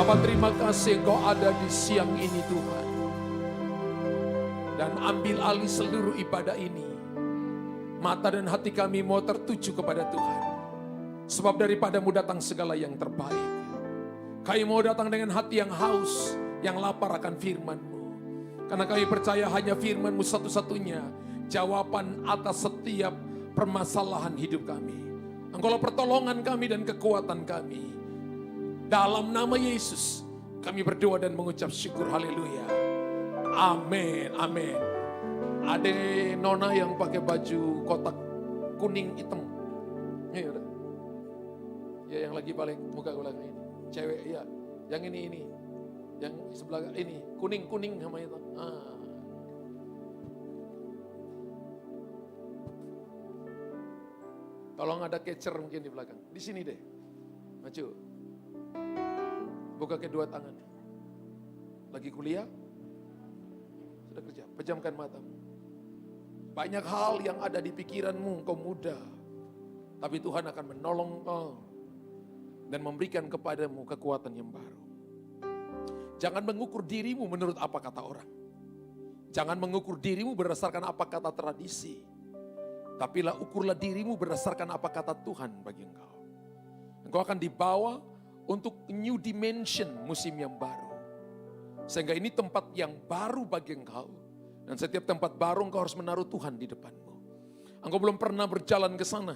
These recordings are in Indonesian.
Bapa, terima kasih Engkau ada di siang ini Tuhan. Dan ambil alih seluruh ibadah ini. Mata dan hati kami mau tertuju kepada Tuhan. Sebab daripadamu datang segala yang terbaik. Kami mau datang dengan hati yang haus, yang lapar akan firman-Mu. Karena kami percaya hanya firman-Mu satu-satunya jawaban atas setiap permasalahan hidup kami. Engkaulah pertolongan kami dan kekuatan kami. Dalam nama Yesus kami berdoa dan mengucap syukur, haleluya. Amin, amin. Ada nona yang pakai baju kotak kuning hitam. Ya udah. Ya yang lagi balik muka belakang ini. Cewek ya. Yang ini. Yang sebelah ini kuning sama itu. Tolong ada catcher mungkin di belakang. Di sini deh. Maju. Buka kedua tangan. Lagi kuliah? Sudah kerja. Pejamkan matamu. Banyak hal yang ada di pikiranmu, engkau muda. Tapi Tuhan akan menolong engkau. Dan memberikan kepadamu kekuatan yang baru. Jangan mengukur dirimu menurut apa kata orang. Jangan mengukur dirimu berdasarkan apa kata tradisi. Tapilah ukurlah dirimu berdasarkan apa kata Tuhan bagi engkau. Engkau akan dibawa untuk new dimension musim yang baru. Sehingga ini tempat yang baru bagi engkau. Dan setiap tempat baru engkau harus menaruh Tuhan di depanmu. Engkau belum pernah berjalan ke sana.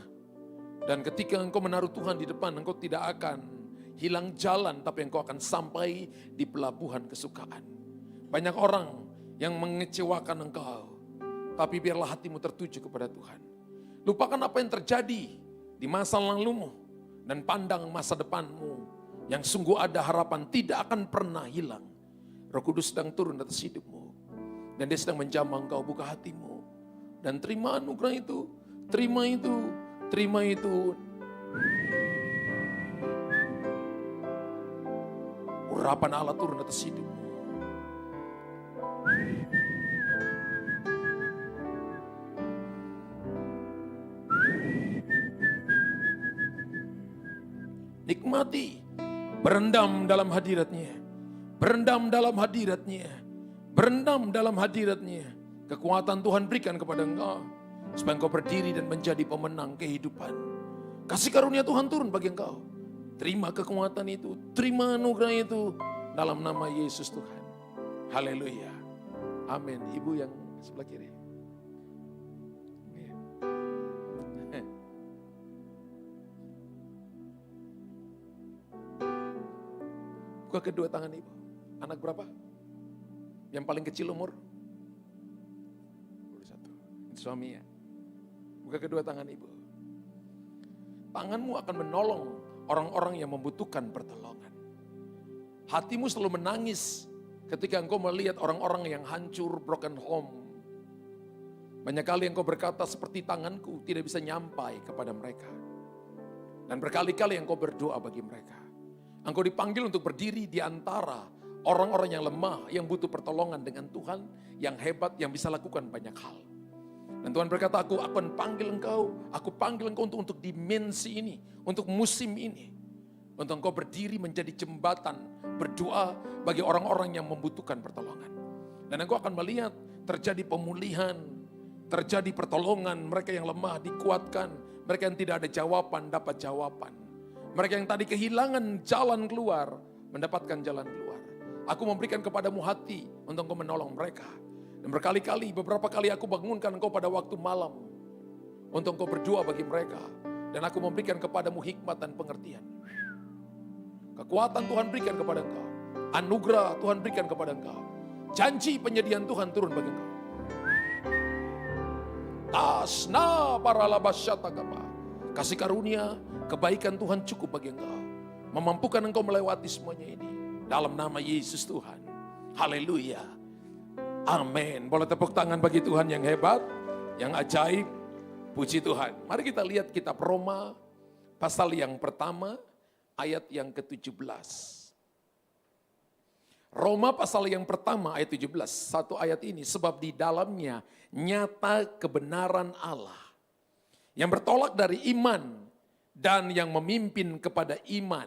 Dan ketika engkau menaruh Tuhan di depan, engkau tidak akan hilang jalan, tapi engkau akan sampai di pelabuhan kesukaan. Banyak orang yang mengecewakan engkau, tapi biarlah hatimu tertuju kepada Tuhan. Lupakan apa yang terjadi di masa lalumu, dan pandang masa depanmu, yang sungguh ada harapan tidak akan pernah hilang. Roh Kudus sedang turun atas hidupmu, dan Dia sedang menjamah engkau, buka hatimu, dan terima anugerah itu, terima itu, terima itu. Urapan Allah turun atas hidupmu. Nikmati, berendam dalam hadirat-Nya, berendam dalam hadirat-Nya, berendam dalam hadirat-Nya. Kekuatan Tuhan berikan kepada engkau, supaya engkau berdiri dan menjadi pemenang kehidupan. Kasih karunia Tuhan turun bagi engkau. Terima kekuatan itu, terima anugerah itu dalam nama Yesus Tuhan. Haleluya. Amin. Ibu yang sebelah kiri. Buka kedua tangan ibu. Anak berapa? Yang paling kecil umur? 21. Itu suami ya. Buka kedua tangan ibu. Tanganmu akan menolong orang-orang yang membutuhkan pertolongan. Hatimu selalu menangis ketika engkau melihat orang-orang yang hancur, broken home. Banyak kali engkau berkata seperti tanganku tidak bisa nyampai kepada mereka. Dan berkali-kali engkau berdoa bagi mereka. Engkau dipanggil untuk berdiri di antara orang-orang yang lemah, yang butuh pertolongan dengan Tuhan, yang hebat, yang bisa lakukan banyak hal. Dan Tuhan berkata, aku akan panggil engkau, aku panggil engkau untuk dimensi ini, untuk musim ini. Untuk engkau berdiri menjadi jembatan, berdoa bagi orang-orang yang membutuhkan pertolongan. Dan engkau akan melihat terjadi pemulihan, terjadi pertolongan, mereka yang lemah dikuatkan, mereka yang tidak ada jawaban dapat jawaban. Mereka yang tadi kehilangan jalan keluar, mendapatkan jalan keluar. Aku memberikan kepadamu hati untuk engkau menolong mereka. Dan berkali-kali, beberapa kali aku bangunkan engkau pada waktu malam. Untuk engkau berdoa bagi mereka. Dan aku memberikan kepadamu hikmat dan pengertian. Kekuatan Tuhan berikan kepada engkau. Anugerah Tuhan berikan kepada engkau. Janji penyediaan Tuhan turun bagi engkau. Tasna paralabasyata kapa. Kasih karunia, kebaikan Tuhan cukup bagi engkau. Memampukan engkau melewati semuanya ini. Dalam nama Yesus Tuhan. Haleluya. Amin. Boleh tepuk tangan bagi Tuhan yang hebat, yang ajaib. Puji Tuhan. Mari kita lihat kitab Roma, pasal yang pertama, ayat yang ke-17. Roma pasal yang pertama ayat 17. Satu ayat ini, sebab di dalamnya nyata kebenaran Allah. Yang bertolak dari iman dan yang memimpin kepada iman.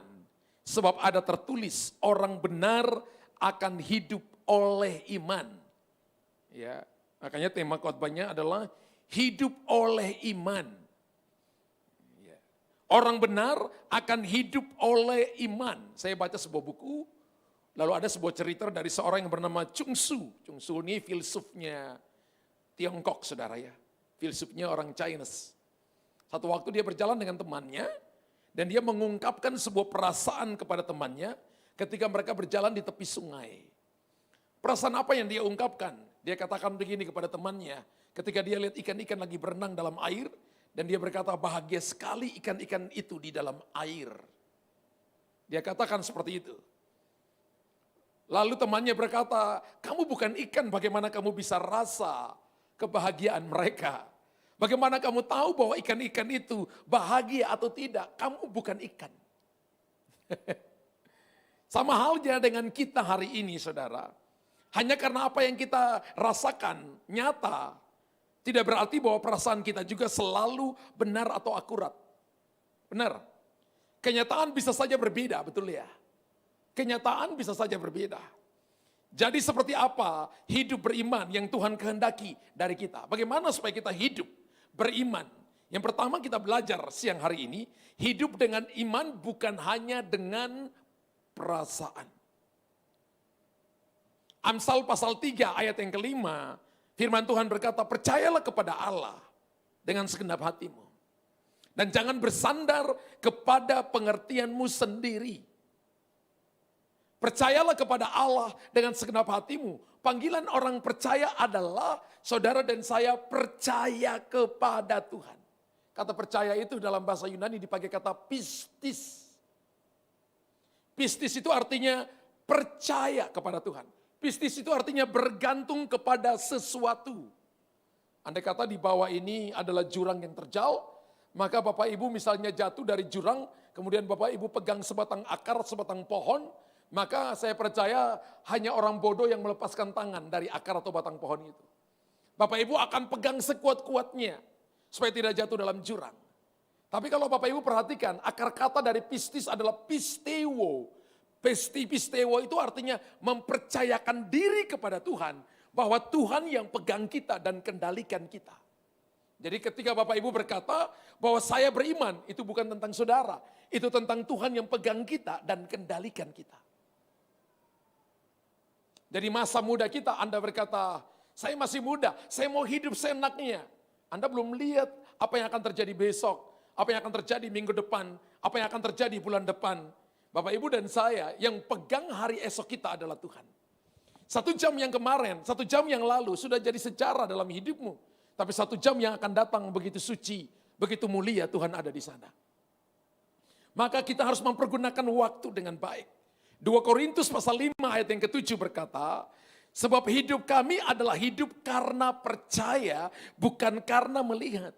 Sebab ada tertulis, orang benar akan hidup oleh iman. Ya, makanya tema khotbahnya adalah hidup oleh iman. Ya. Orang benar akan hidup oleh iman. Saya baca sebuah buku, lalu ada sebuah cerita dari seorang yang bernama Chung Su. Chung Su ini filsufnya Tiongkok, saudara ya. Filsufnya orang Chinese. Satu waktu dia berjalan dengan temannya, dan dia mengungkapkan sebuah perasaan kepada temannya ketika mereka berjalan di tepi sungai. Perasaan apa yang dia ungkapkan? Dia katakan begini kepada temannya, ketika dia lihat ikan-ikan lagi berenang dalam air, dan dia berkata, bahagia sekali ikan-ikan itu di dalam air. Dia katakan seperti itu. Lalu temannya berkata, kamu bukan ikan, bagaimana kamu bisa rasa kebahagiaan mereka? Bagaimana kamu tahu bahwa ikan-ikan itu bahagia atau tidak? Kamu bukan ikan. Sama halnya dengan kita hari ini, saudara. Hanya karena apa yang kita rasakan nyata, tidak berarti bahwa perasaan kita juga selalu benar atau akurat. Benar. Kenyataan bisa saja berbeda, betul ya? Kenyataan bisa saja berbeda. Jadi seperti apa hidup beriman yang Tuhan kehendaki dari kita? Bagaimana supaya kita hidup beriman? Yang pertama kita belajar siang hari ini, hidup dengan iman bukan hanya dengan perasaan. Amsal pasal 3 ayat yang kelima, firman Tuhan berkata, percayalah kepada Allah dengan segenap hatimu. Dan jangan bersandar kepada pengertianmu sendiri. Percayalah kepada Allah dengan segenap hatimu. Panggilan orang percaya adalah saudara dan saya percaya kepada Tuhan. Kata percaya itu dalam bahasa Yunani dipakai kata pistis. Pistis itu artinya percaya kepada Tuhan. Pistis itu artinya bergantung kepada sesuatu. Andai kata di bawah ini adalah jurang yang terjal, maka Bapak Ibu misalnya jatuh dari jurang, kemudian Bapak Ibu pegang sebatang akar, sebatang pohon, maka saya percaya hanya orang bodoh yang melepaskan tangan dari akar atau batang pohon itu. Bapak Ibu akan pegang sekuat-kuatnya supaya tidak jatuh dalam jurang. Tapi kalau Bapak Ibu perhatikan, akar kata dari pistis adalah pistewo. Pistewo itu artinya mempercayakan diri kepada Tuhan, bahwa Tuhan yang pegang kita dan kendalikan kita. Jadi ketika Bapak Ibu berkata bahwa saya beriman, itu bukan tentang saudara, itu tentang Tuhan yang pegang kita dan kendalikan kita. Jadi masa muda kita Anda berkata, saya masih muda, saya mau hidup seenaknya. Anda belum lihat apa yang akan terjadi besok, apa yang akan terjadi minggu depan, apa yang akan terjadi bulan depan. Bapak Ibu dan saya yang pegang hari esok kita adalah Tuhan. 1 jam yang kemarin, 1 jam yang lalu sudah jadi sejarah dalam hidupmu. Tapi 1 jam yang akan datang begitu suci, begitu mulia Tuhan ada di sana. Maka kita harus mempergunakan waktu dengan baik. 2 Korintus pasal 5 ayat yang ke-7 berkata, sebab hidup kami adalah hidup karena percaya, bukan karena melihat.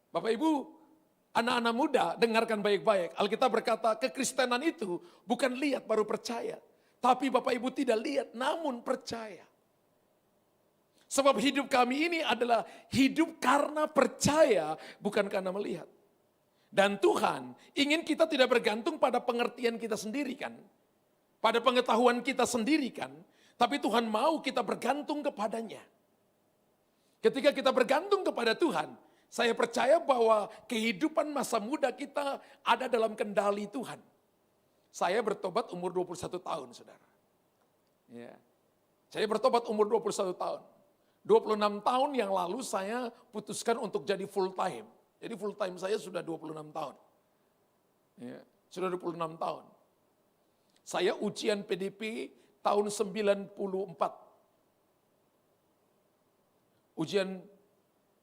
Bapak Ibu, anak-anak muda dengarkan baik-baik. Alkitab berkata kekristenan itu bukan lihat baru percaya. Tapi Bapak Ibu tidak lihat namun percaya. Sebab hidup kami ini adalah hidup karena percaya, bukan karena melihat. Dan Tuhan ingin kita tidak bergantung pada pengertian kita sendiri kan. Pada pengetahuan kita sendiri kan. Tapi Tuhan mau kita bergantung kepadanya. Ketika kita bergantung kepada Tuhan, saya percaya bahwa kehidupan masa muda kita ada dalam kendali Tuhan. Saya bertobat umur 21 tahun, saudara. Ya. Saya bertobat umur 21 tahun. 26 tahun yang lalu saya putuskan untuk jadi full time. Jadi full time saya sudah 26 tahun. Ya, sudah 26 tahun. Saya ujian PDP tahun 94. Ujian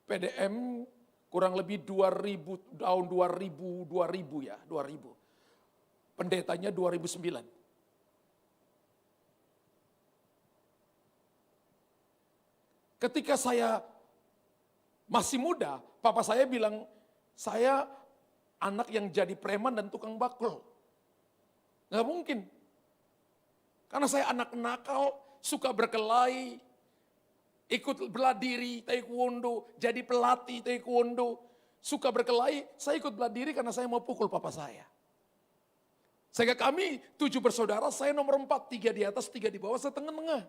PDM kurang lebih 2000 tahun 2000 ya, 2000. Pendetanya 2009. Ketika saya masih muda, papa saya bilang, saya anak yang jadi preman dan tukang bakul. Nggak mungkin. Karena saya anak nakal, suka berkelahi, ikut bela diri, taekwondo, jadi pelatih taekwondo, suka berkelahi, saya ikut bela diri karena saya mau pukul papa saya. Sehingga kami 7 bersaudara, saya nomor 4, 3 di atas, 3 di bawah, saya tengah-tengah.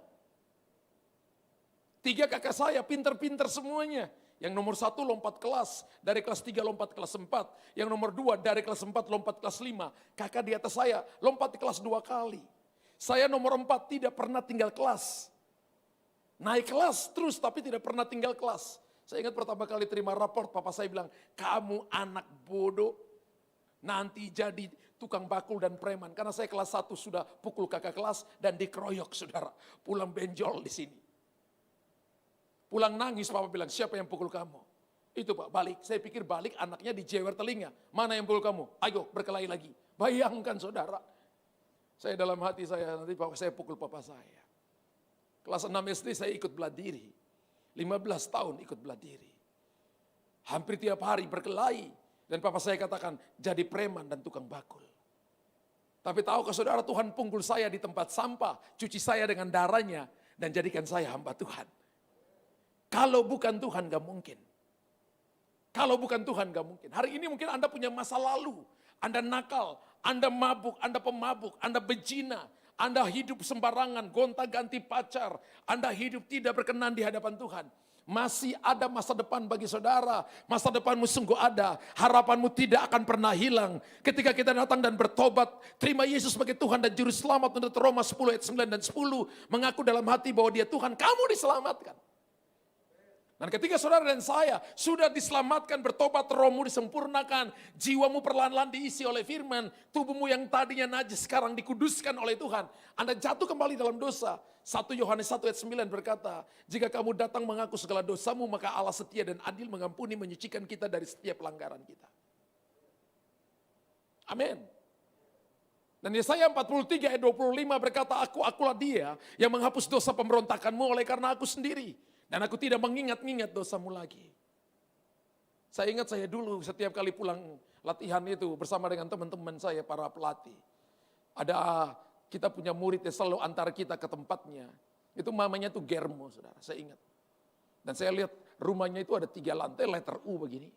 3 kakak saya, pinter-pinter semuanya. Yang nomor 1 lompat kelas, dari kelas 3 lompat kelas 4. Yang nomor 2 dari kelas 4 lompat kelas 5. Kakak di atas saya lompat di kelas 2 kali. Saya nomor 4 tidak pernah tinggal kelas. Naik kelas terus tapi tidak pernah tinggal kelas. Saya ingat pertama kali terima raport, papa saya bilang, kamu anak bodoh, nanti jadi tukang bakul dan preman. Karena saya kelas 1 sudah pukul kakak kelas dan dikeroyok saudara. Pulang benjol di sini. Pulang nangis, papa bilang, siapa yang pukul kamu? Itu pak, balik. Saya pikir balik anaknya dijewer telinga. Mana yang pukul kamu? Ayo berkelahi lagi. Bayangkan saudara. Saya dalam hati saya, nanti saya pukul papa saya. Kelas 6 SD saya ikut bela diri. 15 tahun ikut bela diri. Hampir tiap hari berkelahi. Dan papa saya katakan, jadi preman dan tukang bakul. Tapi tahukah saudara, Tuhan punggul saya di tempat sampah. Cuci saya dengan darahnya. Dan jadikan saya hamba Tuhan. Kalau bukan Tuhan gak mungkin. Kalau bukan Tuhan gak mungkin. Hari ini mungkin Anda punya masa lalu. Anda nakal, Anda mabuk, Anda pemabuk, Anda bejina. Anda hidup sembarangan, gonta-ganti pacar. Anda hidup tidak berkenan di hadapan Tuhan. Masih ada masa depan bagi saudara. Masa depanmu sungguh ada. Harapanmu tidak akan pernah hilang. Ketika kita datang dan bertobat, terima Yesus sebagai Tuhan dan Juru Selamat menurut Roma 10 ayat 9 dan 10. Mengaku dalam hati bahwa dia Tuhan, kamu diselamatkan. Dan ketika saudara dan saya sudah diselamatkan, bertobat, rohmu disempurnakan, jiwamu perlahan-lahan diisi oleh firman, tubuhmu yang tadinya najis sekarang dikuduskan oleh Tuhan. Anda jatuh kembali dalam dosa. 1 Yohanes 1 ayat 9 berkata, jika kamu datang mengaku segala dosamu, maka Allah setia dan adil mengampuni, menyucikan kita dari setiap pelanggaran kita. Amin. Dan Yesaya 43 ayat 25 berkata, akulah dia yang menghapus dosa pemberontakanmu oleh karena aku sendiri. Dan aku tidak mengingat-ingat dosamu lagi. Saya ingat saya dulu setiap kali pulang latihan itu bersama dengan teman-teman saya para pelatih. Ada kita punya murid yang selalu antar kita ke tempatnya. Itu mamanya tuh Germo saudara, saya ingat. Dan saya lihat rumahnya itu ada 3 lantai letter U begini.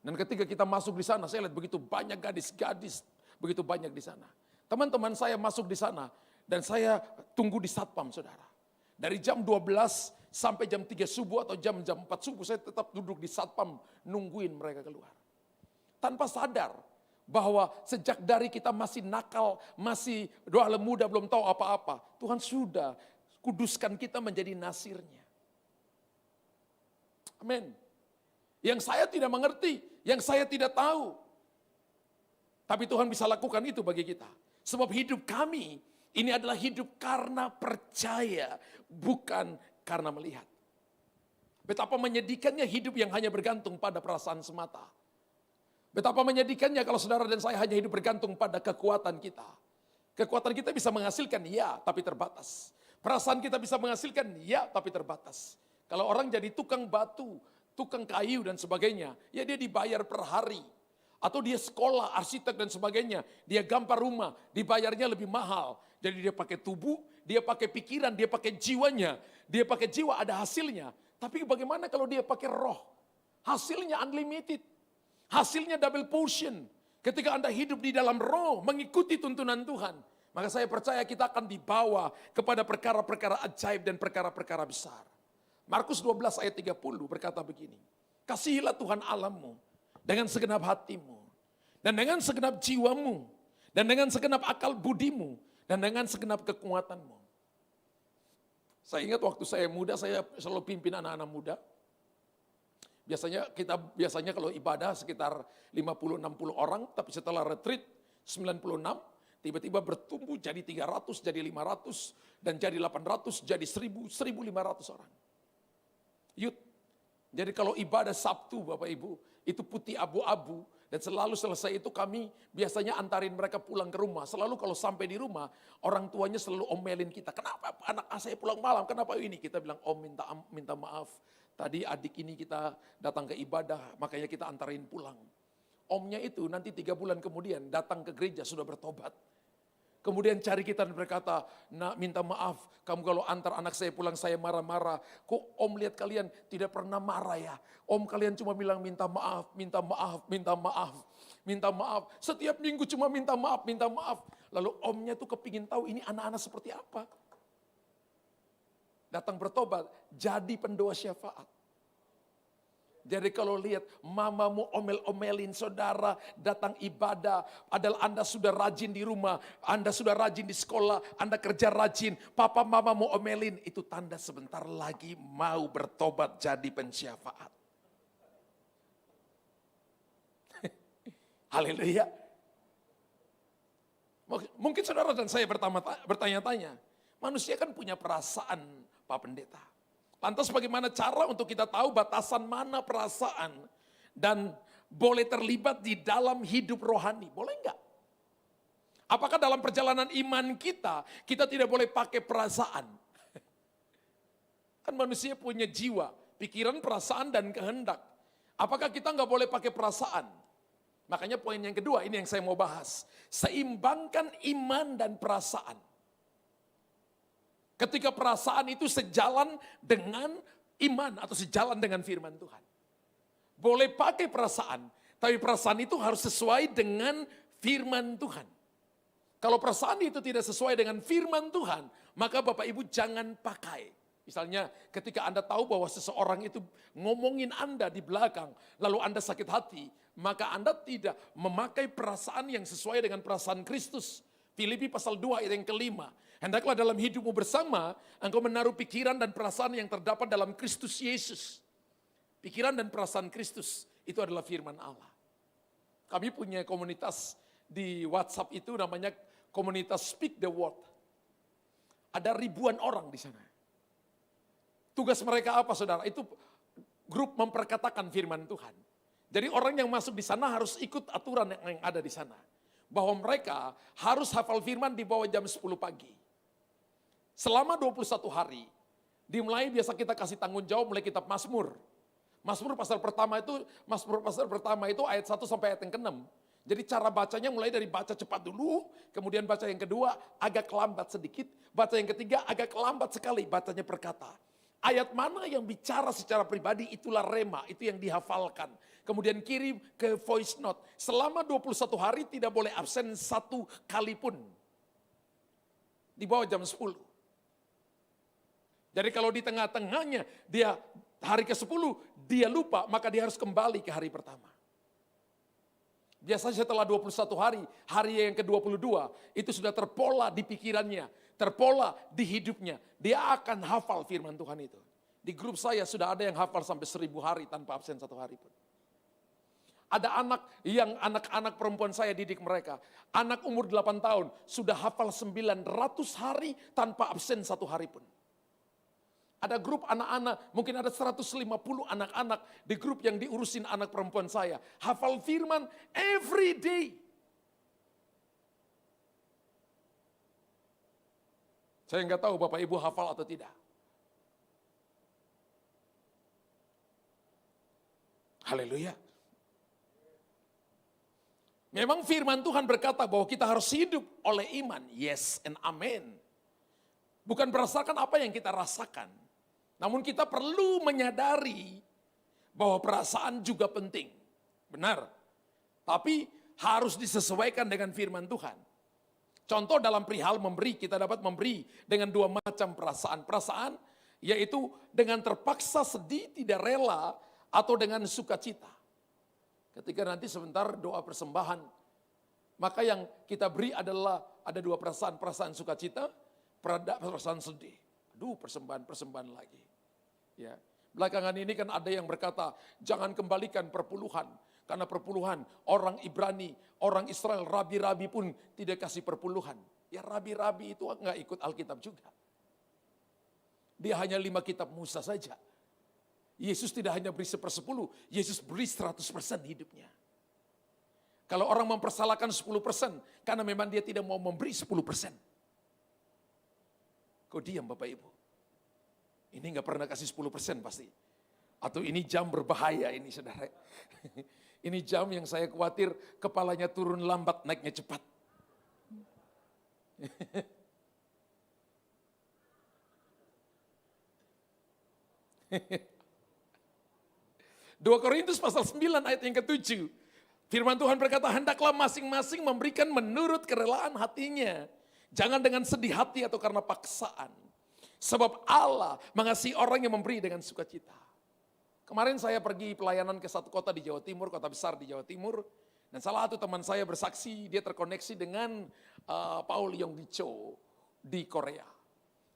Dan ketika kita masuk di sana saya lihat begitu banyak gadis-gadis, begitu banyak di sana. Teman-teman saya masuk di sana dan saya tunggu di satpam saudara. Dari jam 12 sampai jam 3 subuh atau jam 4 subuh saya tetap duduk di satpam nungguin mereka keluar. Tanpa sadar bahwa sejak dari kita masih nakal, masih doa muda belum tahu apa-apa. Tuhan sudah kuduskan kita menjadi nasirnya. Amin. Yang saya tidak mengerti, yang saya tidak tahu. Tapi Tuhan bisa lakukan itu bagi kita. Sebab hidup kami ini adalah hidup karena percaya, bukan karena melihat. Betapa menyedihkannya hidup yang hanya bergantung pada perasaan semata. Betapa menyedihkannya kalau saudara dan saya hanya hidup bergantung pada kekuatan kita. Kekuatan kita bisa menghasilkan ya, tapi terbatas. Perasaan kita bisa menghasilkan ya, tapi terbatas. Kalau orang jadi tukang batu, tukang kayu dan sebagainya, ya dia dibayar per hari. Atau dia sekolah, arsitek dan sebagainya, dia gambar rumah, dibayarnya lebih mahal. Jadi dia pakai tubuh, dia pakai pikiran, dia pakai jiwanya. Dia pakai jiwa, ada hasilnya. Tapi bagaimana kalau dia pakai roh? Hasilnya unlimited. Hasilnya double portion. Ketika Anda hidup di dalam roh, mengikuti tuntunan Tuhan. Maka saya percaya kita akan dibawa kepada perkara-perkara ajaib dan perkara-perkara besar. Markus 12 ayat 30 berkata begini. Kasihilah Tuhan Allahmu dengan segenap hatimu. Dan dengan segenap jiwamu. Dan dengan segenap akal budimu. Dan dengan segenap kekuatanmu. Saya ingat waktu saya muda, saya selalu pimpin anak-anak muda. Biasanya kalau ibadah sekitar 50-60 orang, tapi setelah retreat 96, tiba-tiba bertumbuh jadi 300, jadi 500, dan jadi 800, jadi 1000, 1500 orang. Youth. Jadi kalau ibadah Sabtu Bapak Ibu, itu putih abu-abu. Dan selalu selesai itu kami biasanya antarin mereka pulang ke rumah. Selalu kalau sampai di rumah, orang tuanya selalu omelin kita. Kenapa anak saya pulang malam, kenapa ini? Kita bilang, om minta maaf. Tadi adik ini kita datang ke ibadah, makanya kita antarin pulang. Omnya itu nanti 3 bulan kemudian datang ke gereja sudah bertobat. Kemudian cari kita dan berkata, nak minta maaf, kamu kalau antar anak saya pulang saya marah-marah. Kok om lihat kalian tidak pernah marah ya? Om kalian cuma bilang minta maaf, minta maaf, minta maaf, minta maaf. Setiap minggu cuma minta maaf, minta maaf. Lalu omnya tuh kepingin tahu ini anak-anak seperti apa. Datang bertobat, jadi pendoa syafaat. Jadi kalau lihat mamamu omel-omelin saudara, datang ibadah, padahal Anda sudah rajin di rumah, Anda sudah rajin di sekolah, Anda kerja rajin, papa mamamu omelin, itu tanda sebentar lagi mau bertobat jadi pensyafaat. Haleluya. Mungkin saudara dan saya bertanya-tanya, manusia kan punya perasaan, Pak Pendeta. Lantas bagaimana cara untuk kita tahu batasan mana perasaan dan boleh terlibat di dalam hidup rohani? Boleh enggak? Apakah dalam perjalanan iman kita tidak boleh pakai perasaan? Kan manusia punya jiwa, pikiran, perasaan, dan kehendak. Apakah kita enggak boleh pakai perasaan? Makanya poin yang kedua, ini yang saya mau bahas. Seimbangkan iman dan perasaan. Ketika perasaan itu sejalan dengan iman atau sejalan dengan firman Tuhan. Boleh pakai perasaan, tapi perasaan itu harus sesuai dengan firman Tuhan. Kalau perasaan itu tidak sesuai dengan firman Tuhan, maka Bapak Ibu jangan pakai. Misalnya ketika Anda tahu bahwa seseorang itu ngomongin Anda di belakang, lalu Anda sakit hati, maka Anda tidak memakai perasaan yang sesuai dengan perasaan Kristus. Filipi pasal 2 ayat yang kelima. Hendaklah dalam hidupmu bersama, engkau menaruh pikiran dan perasaan yang terdapat dalam Kristus Yesus. Pikiran dan perasaan Kristus, itu adalah firman Allah. Kami punya komunitas di WhatsApp itu namanya komunitas Speak the Word. Ada ribuan orang di sana. Tugas mereka apa saudara? Itu grup memperkatakan firman Tuhan. Jadi orang yang masuk di sana harus ikut aturan yang ada di sana. Bahwa mereka harus hafal firman di bawah jam 10 pagi. Selama 21 hari, dimulai biasa kita kasih tanggung jawab mulai kitab Mazmur. Mazmur pasal pertama itu ayat 1 sampai ayat yang ke-6. Jadi cara bacanya mulai dari baca cepat dulu, kemudian baca yang kedua agak lambat sedikit, baca yang ketiga agak lambat sekali bacanya perkata. Ayat mana yang bicara secara pribadi itulah rema, itu yang dihafalkan. Kemudian kirim ke voice note. Selama 21 hari tidak boleh absen satu kali pun. Di bawah jam 10. Jadi kalau di tengah-tengahnya dia hari ke-10 dia lupa, maka dia harus kembali ke hari pertama. Biasanya setelah 21 hari, hari yang ke-22 itu sudah terpola di pikirannya, terpola di hidupnya. Dia akan hafal firman Tuhan itu. Di grup saya sudah ada yang hafal sampai 1000 hari tanpa absen satu hari pun. Ada anak-anak perempuan saya didik mereka. Anak umur 8 tahun sudah hafal 900 hari tanpa absen satu hari pun. Ada grup anak-anak, mungkin ada 150 anak-anak di grup yang diurusin anak perempuan saya. Hafal firman every day. Saya nggak tahu Bapak Ibu hafal atau tidak. Haleluya. Memang firman Tuhan berkata bahwa kita harus hidup oleh iman. Yes and amen. Bukan berdasarkan apa yang kita rasakan. Namun kita perlu menyadari bahwa perasaan juga penting. Benar. Tapi harus disesuaikan dengan firman Tuhan. Contoh dalam perihal memberi, kita dapat memberi dengan dua macam perasaan. Perasaan yaitu dengan terpaksa sedih, tidak rela, atau dengan sukacita. Ketika nanti sebentar doa persembahan, maka yang kita beri adalah ada dua perasaan. Perasaan sukacita, perasaan sedih. Aduh, persembahan lagi. Ya, belakangan ini kan ada yang berkata, jangan kembalikan perpuluhan. Karena perpuluhan, orang Ibrani, orang Israel, rabi-rabi pun tidak kasih perpuluhan. Ya rabi-rabi itu enggak ikut Alkitab juga. Dia hanya 5 kitab Musa saja. Yesus tidak hanya beri 1/10, Yesus beri 100% hidupnya. Kalau orang mempersalahkan 10%, karena memang dia tidak mau memberi 10%. Kau diam Bapak Ibu. Ini enggak pernah kasih 10% pasti. Atau ini jam berbahaya ini saudara. Ini jam yang saya khawatir kepalanya turun lambat, naiknya cepat. 2 Korintus pasal 9 ayat yang ke-7. Firman Tuhan berkata, hendaklah masing-masing memberikan menurut kerelaan hatinya. Jangan dengan sedih hati atau karena paksaan. Sebab Allah mengasihi orang yang memberi dengan sukacita. Kemarin saya pergi pelayanan ke satu kota di Jawa Timur, kota besar di Jawa Timur. Dan salah satu teman saya bersaksi, dia terkoneksi dengan Paul Yong Gicho di Korea.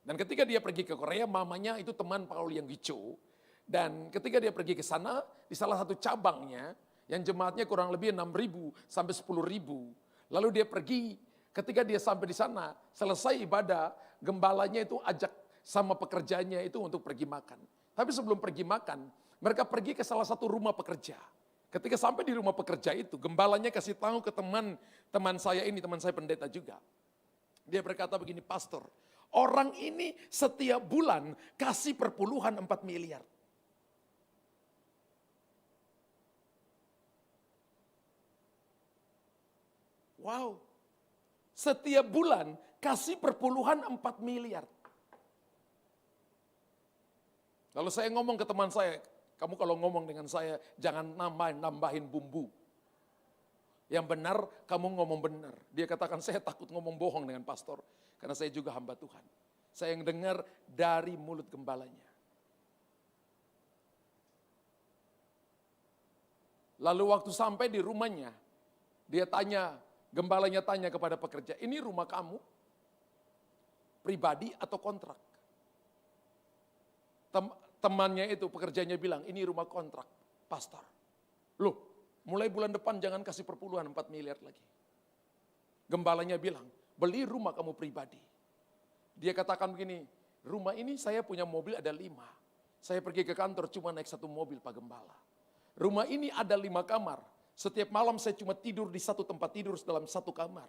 Dan ketika dia pergi ke Korea, mamanya itu teman Paul Yong Gicho. Dan ketika dia pergi ke sana, di salah satu cabangnya, yang jemaatnya kurang lebih 6.000 sampai 10.000. Lalu dia pergi, ketika dia sampai di sana, selesai ibadah, gembalanya itu ajak sama pekerjanya itu untuk pergi makan. Tapi sebelum pergi makan, mereka pergi ke salah satu rumah pekerja. Ketika sampai di rumah pekerja itu, gembalanya kasih tahu ke teman saya ini, teman saya pendeta juga. Dia berkata begini, pastor, orang ini setiap bulan kasih perpuluhan 4 miliar. Wow, setiap bulan kasih perpuluhan 4 miliar. Lalu saya ngomong ke teman saya, kamu kalau ngomong dengan saya, jangan nambahin bumbu. Yang benar, kamu ngomong benar. Dia katakan, saya takut ngomong bohong dengan pastor. Karena saya juga hamba Tuhan. Saya yang dengar dari mulut gembalanya. Lalu waktu sampai di rumahnya, gembalanya tanya kepada pekerja, ini rumah kamu? Pribadi atau kontrak? Temannya itu, pekerjanya bilang, ini rumah kontrak, pastor. Loh, mulai bulan depan jangan kasih perpuluhan 4 miliar lagi. Gembalanya bilang, beli rumah kamu pribadi. Dia katakan begini, rumah ini saya punya mobil ada 5. Saya pergi ke kantor cuma naik 1 mobil Pak Gembala. Rumah ini ada 5 kamar. Setiap malam saya cuma tidur di satu tempat tidur dalam 1 kamar.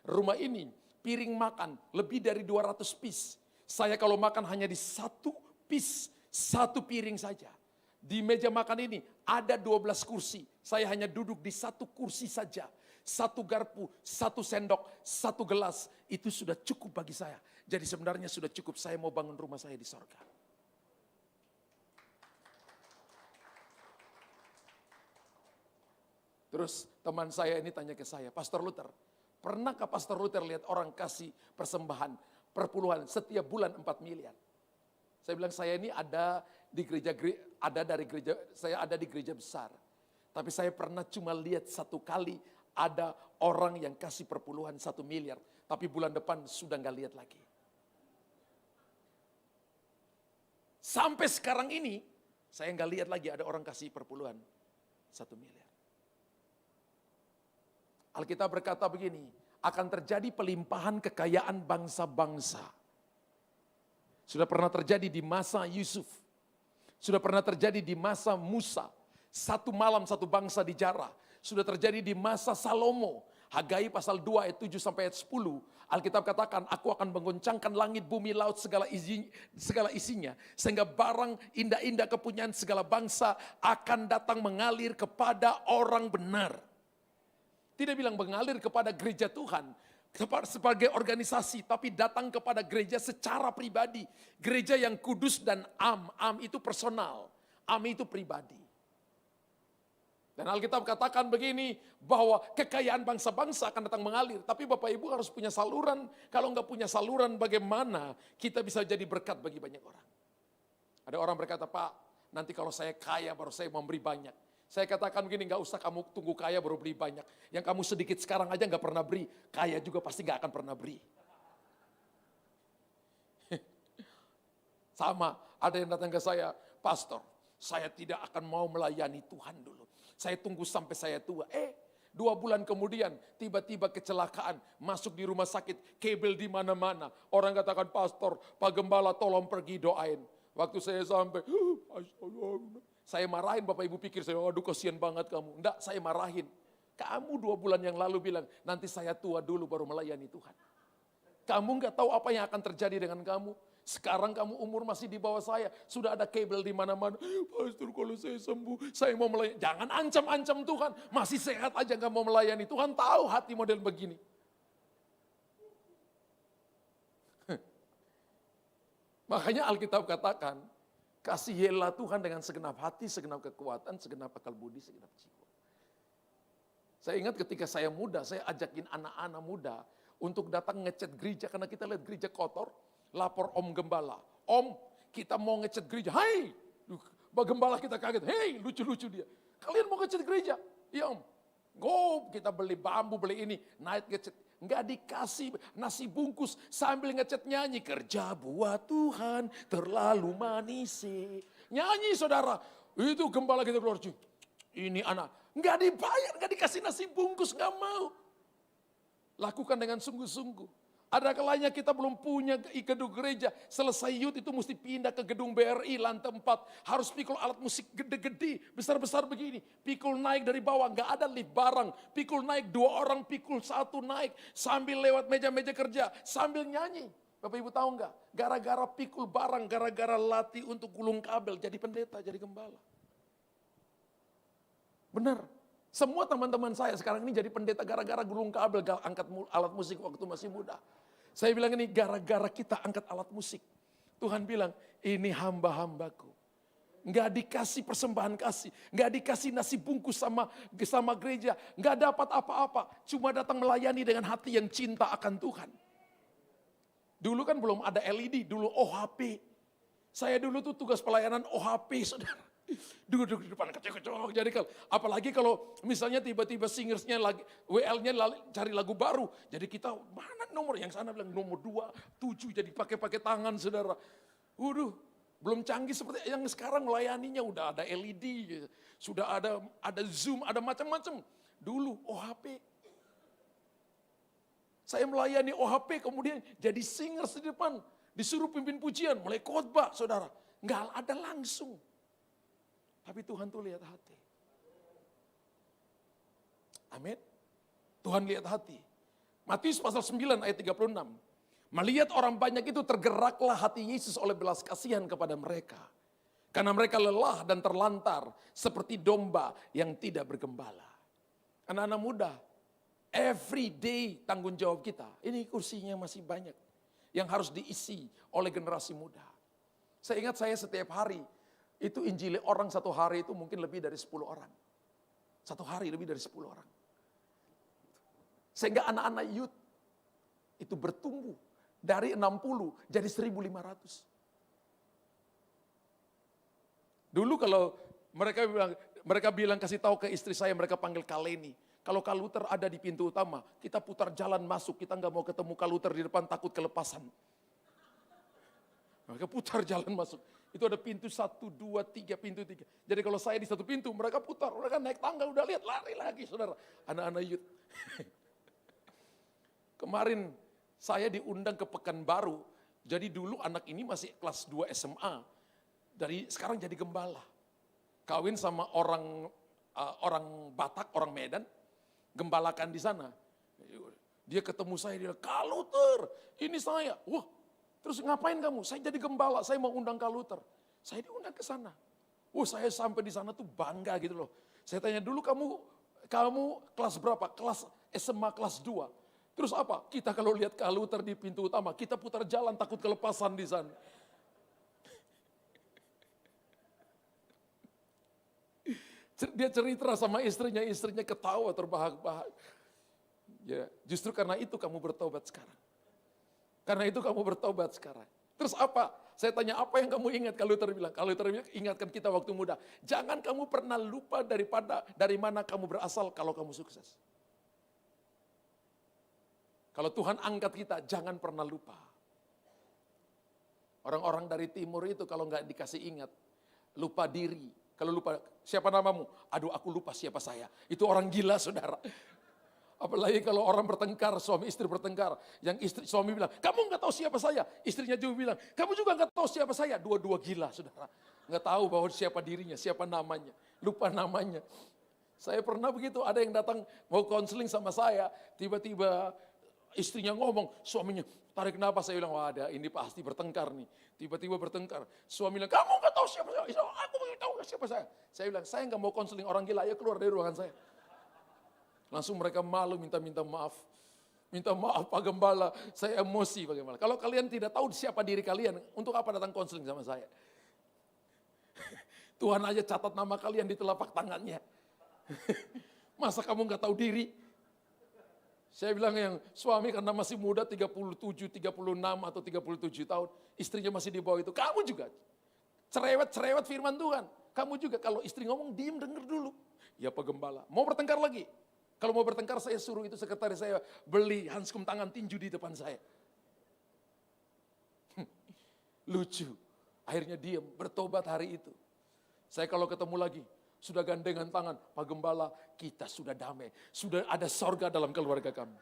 Rumah ini piring makan lebih dari 200 piece. Saya kalau makan hanya di 1 piece. 1 piring saja. Di meja makan ini ada 12 kursi. Saya hanya duduk di 1 kursi saja. 1 garpu, 1 sendok, 1 gelas. Itu sudah cukup bagi saya. Jadi sebenarnya sudah cukup, saya mau bangun rumah saya di sorga. Terus teman saya ini tanya ke saya, Pastor Luther, pernahkah Pastor Luther lihat orang kasih persembahan perpuluhan setiap bulan 4 miliar? Saya bilang saya ini ada di gereja besar. Tapi saya pernah cuma lihat 1 kali ada orang yang kasih perpuluhan 1 miliar. Tapi bulan depan sudah nggak lihat lagi. Sampai sekarang ini saya nggak lihat lagi ada orang kasih perpuluhan 1 miliar. Alkitab berkata begini, akan terjadi pelimpahan kekayaan bangsa-bangsa. Sudah pernah terjadi di masa Yusuf. Sudah pernah terjadi di masa Musa. 1 malam 1 bangsa dijarah. Sudah terjadi di masa Salomo. Hagai pasal 2 ayat 7 sampai ayat 10. Alkitab katakan, aku akan menggoncangkan langit, bumi, laut, segala isinya. Sehingga barang indah-indah kepunyaan segala bangsa akan datang mengalir kepada orang benar. Tidak bilang mengalir kepada gereja Tuhan. Sebagai organisasi, tapi datang kepada gereja secara pribadi. Gereja yang kudus dan am itu personal, am itu pribadi. Dan Alkitab katakan begini, bahwa kekayaan bangsa-bangsa akan datang mengalir. Tapi Bapak Ibu harus punya saluran, kalau enggak punya saluran bagaimana kita bisa jadi berkat bagi banyak orang. Ada orang berkata, Pak, nanti kalau saya kaya baru saya memberi banyak. Saya katakan begini, gak usah kamu tunggu kaya baru beri banyak. Yang kamu sedikit sekarang aja gak pernah beri, kaya juga pasti gak akan pernah beri. Sama, ada yang datang ke saya, Pastor, saya tidak akan mau melayani Tuhan dulu. Saya tunggu sampai saya tua. 2 bulan kemudian, tiba-tiba kecelakaan, masuk di rumah sakit, kabel di mana-mana. Orang katakan, Pastor, Pak Gembala tolong pergi doain. Waktu saya sampai, saya marahin, Bapak Ibu pikir saya, aduh kasihan banget kamu. Enggak, saya marahin. Kamu 2 bulan yang lalu bilang, nanti saya tua dulu baru melayani Tuhan. Kamu enggak tahu apa yang akan terjadi dengan kamu. Sekarang kamu umur masih di bawah saya. Sudah ada kabel di mana-mana. Pastor kalau saya sembuh, saya mau melayani. Jangan ancam-ancam Tuhan. Masih sehat aja enggak mau melayani. Tuhan tahu hati model begini. Makanya Alkitab katakan, kasihilah Tuhan dengan segenap hati, segenap kekuatan, segenap akal budi, segenap jiwa. Saya ingat ketika saya muda, saya ajakin anak-anak muda untuk datang ngecat gereja. Karena kita lihat gereja kotor, lapor Om Gembala. Om, kita mau ngecat gereja. Hai, Gembala kita kaget. Hei, lucu-lucu dia. Kalian mau ngecat gereja? Iya Om. Go, kita beli bambu, beli ini. Naik ngecat. Nggak dikasih nasi bungkus sambil ngecat nyanyi. Kerja buat Tuhan terlalu manis. Nyanyi saudara. Itu Gembala kita keluar. Ini anak. Nggak dibayar, nggak dikasih nasi bungkus, nggak mau. Lakukan dengan sungguh-sungguh. Ada kalanya kita belum punya gedung gereja. Selesai youth itu mesti pindah ke gedung BRI lantai 4. Harus pikul alat musik gede-gede, besar-besar begini. Pikul naik dari bawah, nggak ada lift barang. Pikul naik 2 orang, pikul 1 naik. Sambil lewat meja-meja kerja, sambil nyanyi. Bapak Ibu tahu nggak? Gara-gara pikul barang, gara-gara latih untuk gulung kabel, jadi pendeta, jadi gembala. Benar. Semua teman-teman saya sekarang ini jadi pendeta gara-gara gulung kabel, angkat alat musik waktu masih muda. Saya bilang ini gara-gara kita angkat alat musik. Tuhan bilang, ini hamba-hambaku. Nggak dikasih persembahan kasih, nggak dikasih nasi bungkus sama gereja, nggak dapat apa-apa. Cuma datang melayani dengan hati yang cinta akan Tuhan. Dulu kan belum ada LED, dulu OHP. Saya dulu tuh tugas pelayanan OHP, saudara. Duduk di depan kecok-kecok. Jadi apalagi kalau misalnya tiba-tiba singersnya lagi WL-nya cari lagu baru. Jadi kita mana nomor yang sana bilang nomor 2, 7 jadi pakai tangan saudara. Waduh, belum canggih seperti yang sekarang melayaninya udah ada LED, gitu. Sudah ada Zoom, ada macam-macam. Dulu OHP. Saya melayani OHP kemudian jadi singers di depan. Disuruh pimpin pujian, mulai khotbah saudara. Nggak ada langsung. Tapi Tuhan tuh lihat hati. Amin. Tuhan lihat hati. Matius pasal 9 ayat 36. Melihat orang banyak itu tergeraklah hati Yesus oleh belas kasihan kepada mereka. Karena mereka lelah dan terlantar seperti domba yang tidak bergembala. Anak-anak muda, every day tanggung jawab kita. Ini kursinya masih banyak yang harus diisi oleh generasi muda. Saya ingat saya setiap hari itu injili orang satu hari itu mungkin lebih dari 10 orang. Satu hari lebih dari 10 orang. Sehingga anak-anak youth itu bertumbuh dari 60 jadi 1.500. Dulu kalau mereka bilang kasih tahu ke istri saya, mereka panggil Kaleni. Kalau Kaluter ada di pintu utama, kita putar jalan masuk, kita nggak mau ketemu Kaluter di depan takut kelepasan. Mereka putar jalan masuk. Itu ada pintu 1, 2, 3, pintu 3. Jadi kalau saya di satu pintu, mereka putar. Mereka naik tangga, udah lihat, lari lagi saudara. Anak-anak youth. Kemarin saya diundang ke Pekanbaru. Jadi dulu anak ini masih kelas 2 SMA. Sekarang jadi gembala. Kawin sama orang Batak, orang Medan. Gembalakan di sana. Dia ketemu saya, dia bilang, Kaluter, ini saya. Wah, terus ngapain kamu? Saya jadi gembala, saya mau undang Kaluter. Saya diundang ke sana. Saya sampai di sana tuh bangga gitu loh. Saya tanya dulu kamu kelas berapa? Kelas SMA kelas 2. Terus apa? Kita kalau lihat Kaluter di pintu utama, kita putar jalan takut kelepasan di sana. Dia cerita sama istrinya ketawa terbahak-bahak. Ya, justru karena itu kamu bertobat sekarang. Karena itu kamu bertobat sekarang. Terus apa? Saya tanya apa yang kamu ingat? Kaluter bilang ingatkan kita waktu muda. Jangan kamu pernah lupa dari mana kamu berasal kalau kamu sukses. Kalau Tuhan angkat kita, jangan pernah lupa. Orang-orang dari timur itu kalau nggak dikasih ingat, lupa diri. Kalau lupa, siapa namamu? Aduh, aku lupa siapa saya. Itu orang gila, saudara. Apalagi kalau orang bertengkar, suami istri bertengkar. Yang suami bilang, kamu nggak tahu siapa saya. Istrinya juga bilang, kamu juga nggak tahu siapa saya. Dua-dua gila, saudara. Nggak tahu bahwa siapa dirinya, siapa namanya. Lupa namanya. Saya pernah begitu, ada yang datang mau konseling sama saya. Tiba-tiba istrinya ngomong, suaminya tarik napas. Saya bilang, wah ada ini pasti bertengkar nih. Tiba-tiba bertengkar. Suami bilang, kamu nggak tahu siapa saya. Aku nggak tahu siapa saya. Saya bilang, saya nggak mau konseling orang gila, ayo keluar dari ruangan saya. Langsung mereka malu minta maaf. Minta maaf Pak Gembala, saya emosi Pak Gembala. Kalau kalian tidak tahu siapa diri kalian, untuk apa datang konseling sama saya? Tuhan aja catat nama kalian di telapak tangannya. Masa kamu nggak tahu diri? Saya bilang yang suami karena masih muda 37, 36 atau 37 tahun, istrinya masih di bawah itu. Kamu juga cerewet firman Tuhan. Kamu juga kalau istri ngomong diem denger dulu. Ya Pak Gembala, mau bertengkar lagi? Kalau mau bertengkar saya suruh itu sekretaris saya beli hanskum tangan tinju di depan saya. Lucu. Akhirnya diem, bertobat hari itu. Saya kalau ketemu lagi, sudah gandengan tangan, Pak Gembala, kita sudah damai. Sudah ada sorga dalam keluarga kami.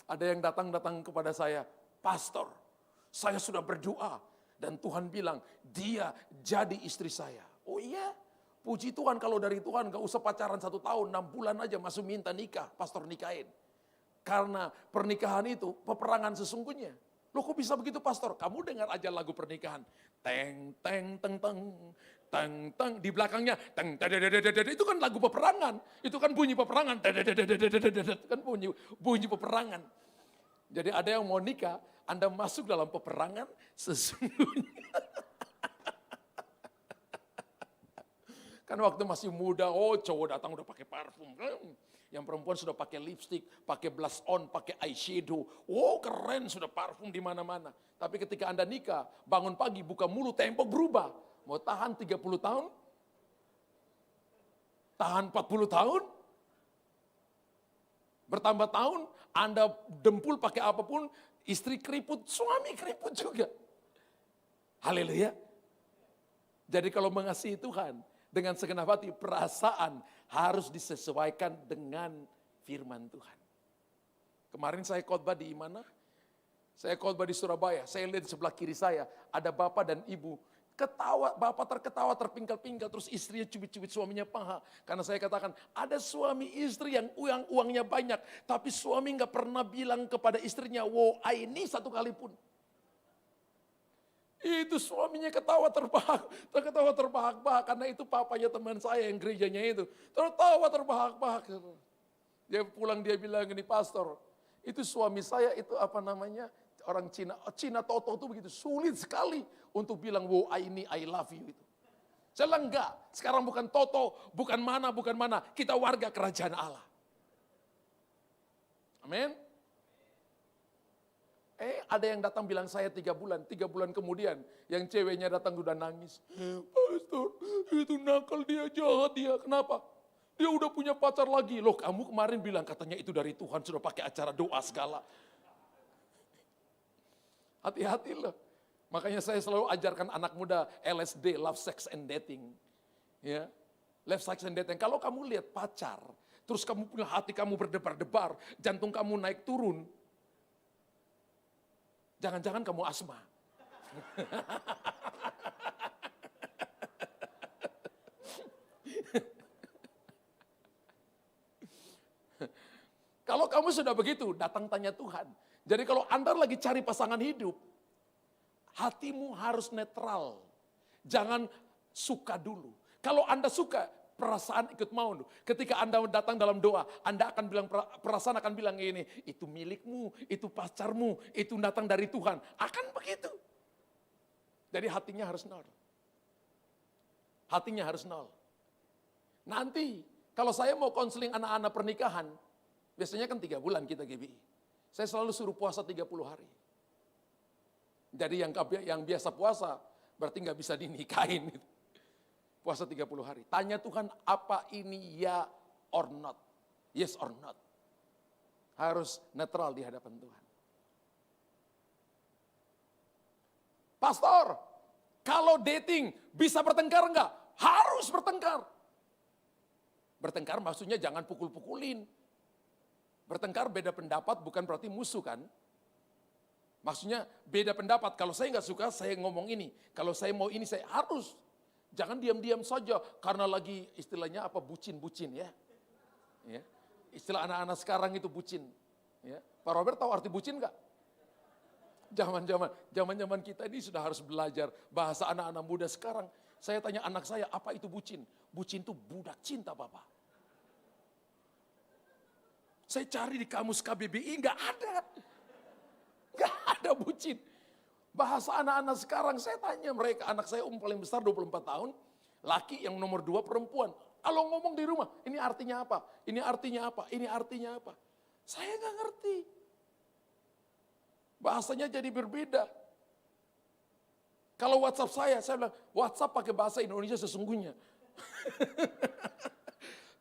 Ada yang datang kepada saya, Pastor, saya sudah berdoa. Dan Tuhan bilang, dia jadi istri saya. Oh iya, puji Tuhan kalau dari Tuhan, gak usah pacaran 1 tahun, 6 bulan aja masuk minta nikah, pastor nikahin. Karena pernikahan itu peperangan sesungguhnya. Loh kok bisa begitu pastor? Kamu dengar aja lagu pernikahan. Teng, teng, teng, teng, teng, teng. Di belakangnya, teng, itu kan lagu peperangan. Itu kan bunyi peperangan. Itu kan bunyi peperangan. Jadi ada yang mau nikah, Anda masuk dalam peperangan sesungguhnya. Kan waktu masih muda, cowok datang udah pakai parfum. Yang perempuan sudah pakai lipstick, pakai blush on, pakai eyeshadow. Keren sudah parfum di mana-mana. Tapi ketika Anda nikah, bangun pagi, buka mulut, tembok berubah. Mau tahan 30 tahun? Tahan 40 tahun? Bertambah tahun, Anda dempul pakai apapun, istri keriput, suami keriput juga. Haleluya. Jadi kalau mengasihi Tuhan, dengan segenap hati, perasaan harus disesuaikan dengan firman Tuhan. Kemarin saya khotbah di mana? Saya khotbah di Surabaya. Saya lihat di sebelah kiri saya ada bapak dan ibu ketawa, bapak terketawa terpingkal-pingkal, terus istrinya cubit-cubit suaminya paha. Karena saya katakan ada suami istri yang uangnya banyak, tapi suami nggak pernah bilang kepada istrinya, wow, ini satu kali pun. Itu suaminya ketawa terbahak-bahak karena itu papanya teman saya yang gerejanya itu. Tertawa terbahak-bahak. Dia pulang dia bilang gini, Pastor, itu suami saya itu apa namanya, orang Cina Toto itu begitu sulit sekali untuk bilang wow ini I love you itu. Saya bilang enggak, sekarang bukan Toto, bukan mana, kita warga kerajaan Allah. Amin. Ada yang datang bilang saya 3 bulan kemudian yang ceweknya datang udah nangis. Pastor, itu nakal dia, jahat dia, kenapa? Dia udah punya pacar lagi. Loh kamu kemarin bilang katanya itu dari Tuhan, sudah pakai acara doa segala. Hati-hati loh. Makanya saya selalu ajarkan anak muda LSD, Love, Sex, and Dating. Ya, Love, Sex, and Dating. Kalau kamu lihat pacar, terus kamu punya hati kamu berdebar-debar, jantung kamu naik turun, jangan-jangan kamu asma. Kalau kamu sudah begitu, datang tanya Tuhan. Jadi kalau Anda lagi cari pasangan hidup, hatimu harus netral. Jangan suka dulu. Kalau Anda suka, perasaan ikut mau. Ketika Anda datang dalam doa, Anda akan bilang, perasaan akan bilang ini, itu milikmu, itu pacarmu, itu datang dari Tuhan. Akan begitu. Jadi hatinya harus nol. Hatinya harus nol. Nanti, kalau saya mau konseling anak-anak pernikahan, biasanya kan 3 bulan kita GBI. Saya selalu suruh puasa 30 hari. Jadi yang biasa puasa, berarti nggak bisa dinikahin. Puasa 30 hari. Tanya Tuhan, apa ini ya or not? Yes or not? Harus netral di hadapan Tuhan. Pastor, kalau dating bisa bertengkar enggak? Harus bertengkar. Bertengkar maksudnya jangan pukul-pukulin. Bertengkar beda pendapat bukan berarti musuh kan? Maksudnya beda pendapat. Kalau saya nggak suka, saya ngomong ini. Kalau saya mau ini, saya harus. Jangan diam-diam saja karena lagi istilahnya apa bucin-bucin ya. Ya. Istilah anak-anak sekarang itu bucin. Ya. Pak Robert tahu arti bucin nggak? Zaman kita ini sudah harus belajar bahasa anak-anak muda sekarang. Saya tanya anak saya, apa itu bucin? Bucin itu budak cinta Bapak. Saya cari di kamus KBBI, nggak ada. Nggak ada bucin. Bahasa anak-anak sekarang, saya tanya mereka, anak saya paling besar 24 tahun, laki yang nomor 2 perempuan. Kalau ngomong di rumah, ini artinya apa? Ini artinya apa? Ini artinya apa? Saya nggak ngerti. Bahasanya jadi berbeda. Kalau WhatsApp saya bilang, WhatsApp pakai bahasa Indonesia sesungguhnya.